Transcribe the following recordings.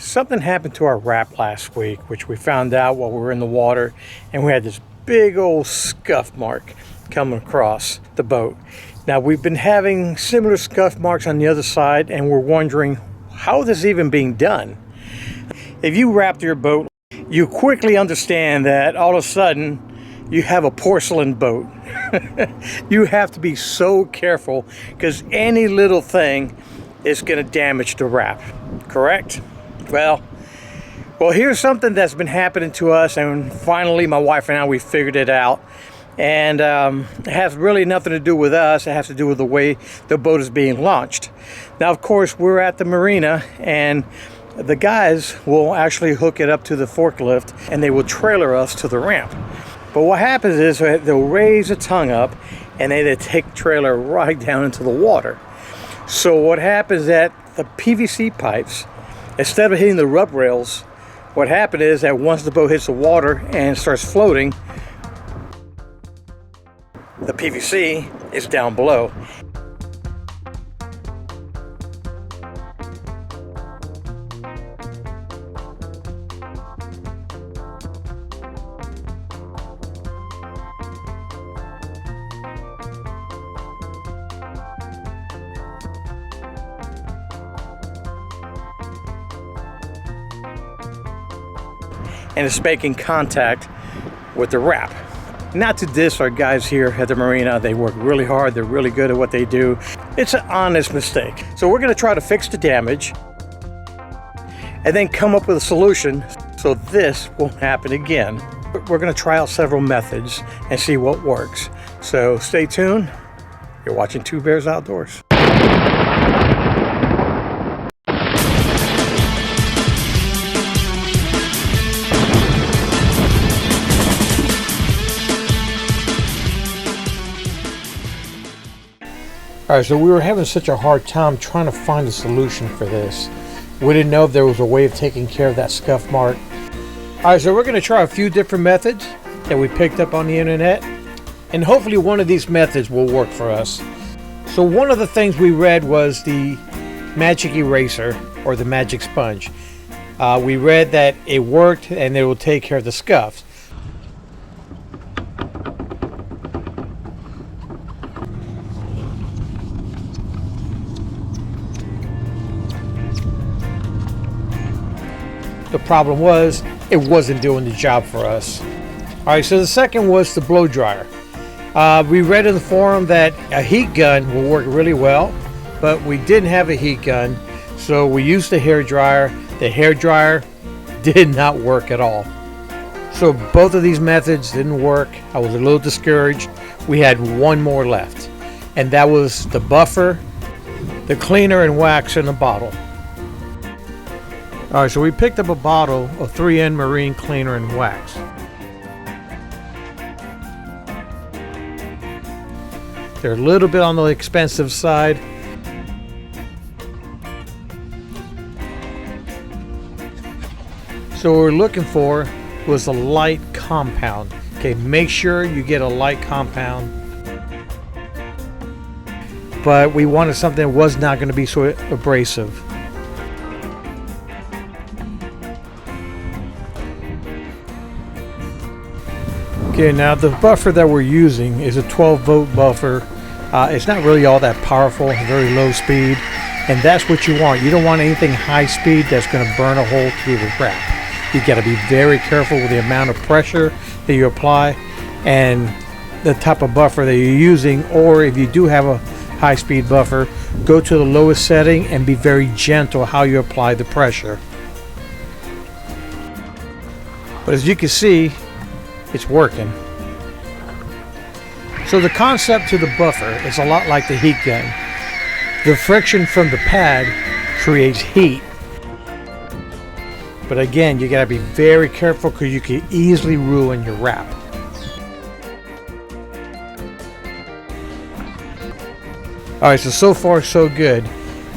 Something happened to our wrap last week, which we found out while we were in the water, and we had this big old scuff mark coming across the boat. Now, we've been having similar scuff marks on the other side, and we're wondering how this is even being done. If you wrap your boat, you quickly understand that all of a sudden you have a porcelain boat. You have to be so careful because any little thing is going to damage the wrap, correct? Well, here's something that's been happening to us, and finally my wife and I, we figured it out. And it has really nothing to do with us. It has to do with the way the boat is being launched. Now, of course, we're at the marina, and the guys will actually hook it up to the forklift, and they will trailer us to the ramp. But what happens is they'll raise the tongue up, and they take the trailer right down into the water. So what happens is that the PVC pipes, instead of hitting the rub rails, what happened is that once the boat hits the water and starts floating, the PVC is down below. And it's making contact with the wrap. Not to diss our guys here at the marina. They work really hard. They're really good at what they do. It's an honest mistake. So we're going to try to fix the damage and then come up with a solution so this won't happen again. We're going to try out several methods and see what works. So stay tuned. You're watching Two Bears Outdoors. Alright, so we were having such a hard time trying to find a solution for this. We didn't know if there was a way of taking care of that scuff mark. Alright, so we're going to try a few different methods that we picked up on the internet, and hopefully one of these methods will work for us. So one of the things we read was the magic eraser or the magic sponge. We read that it worked and it will take care of the scuffs. The problem was, it wasn't doing the job for us. Alright, so the second was the blow dryer. We read in the forum that a heat gun will work really well, but we didn't have a heat gun, so we used the hair dryer. The hair dryer did not work at all. So both of these methods didn't work. I was a little discouraged. We had one more left, and that was the buffer, the cleaner and wax in a bottle. Alright, so we picked up a bottle of 3N Marine Cleaner and Wax. They're a little bit on the expensive side. So what we're looking for was a light compound. Okay, make sure you get a light compound. But we wanted something that was not going to be so abrasive. Okay, now the buffer that we're using is a 12-volt buffer. It's not really all that powerful, very low speed, and that's what you want. You don't want anything high speed that's going to burn a hole through the wrap. You got to be very careful with the amount of pressure that you apply and the type of buffer that you're using, or if you do have a high-speed buffer, go to the lowest setting and be very gentle how you apply the pressure. But as you can see, it's working. So the concept to the buffer is a lot like the heat gun. The friction from the pad creates heat. But again, you gotta be very careful because you can easily ruin your wrap. Alright, so far so good.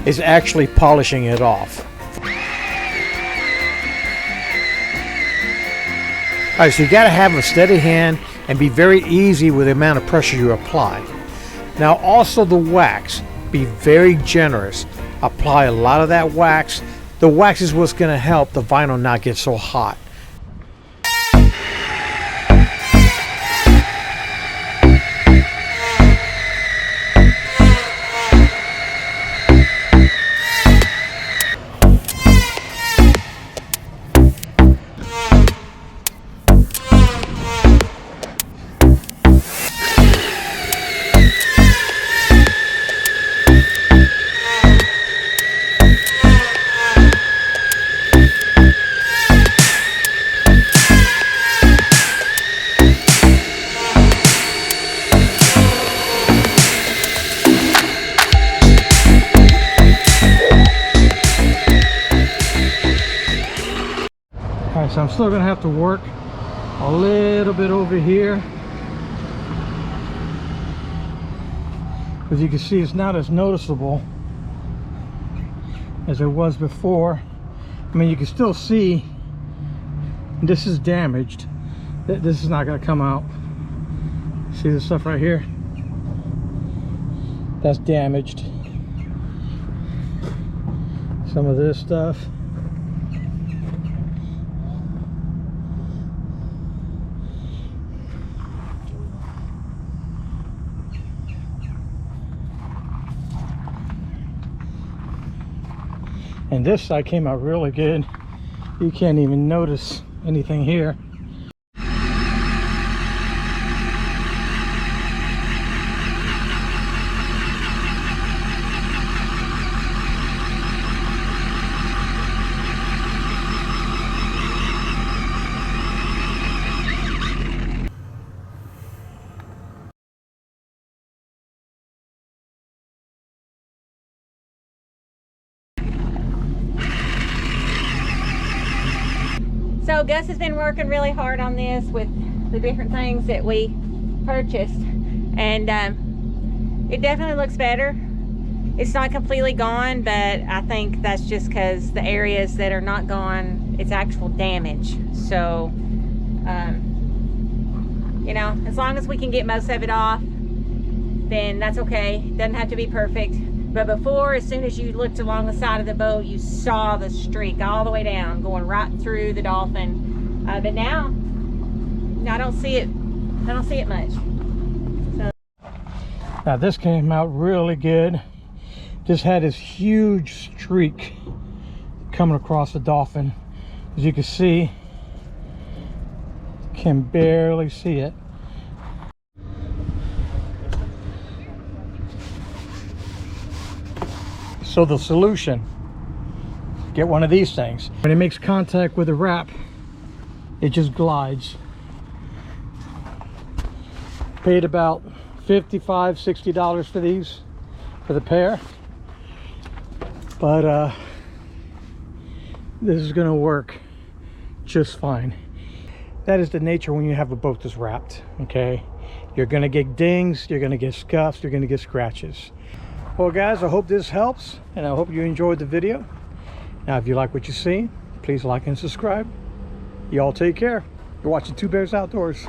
It's actually polishing it off. Alright, so you got to have a steady hand and be very easy with the amount of pressure you apply. Now also the wax, be very generous. Apply a lot of that wax The wax is what's going to help the vinyl not get so hot. Alright, so I'm still going to have to work a little bit over here. As you can see, it's not as noticeable as it was before. I mean, you can still see this is damaged. This is not going to come out. See this stuff right here? That's damaged. Some of this stuff. And this side came out really good. You can't even notice anything here. So Gus has been working really hard on this with the different things that we purchased, and it definitely looks better. It's not completely gone, but I think that's just because the areas that are not gone, it's actual damage. So you know, as long as we can get most of it off, then that's okay. Doesn't have to be perfect. But before, as soon as you looked along the side of the boat, you saw the streak all the way down, going right through the dolphin. But now, I don't see it. I don't see it much. So. Now this came out really good. Just had this huge streak coming across the dolphin. As you can see, can barely see it. So the solution, get one of these things. When it makes contact with the wrap, it just glides. Paid about $55, $60 for these, for the pair. But this is gonna work just fine. That is the nature when you have a boat that's wrapped, okay? You're gonna get dings, you're gonna get scuffs, you're gonna get scratches. Well guys, I hope this helps, and I hope you enjoyed the video. Now if you like what you see, please like and subscribe. You all take care. You're watching Two Bears Outdoors.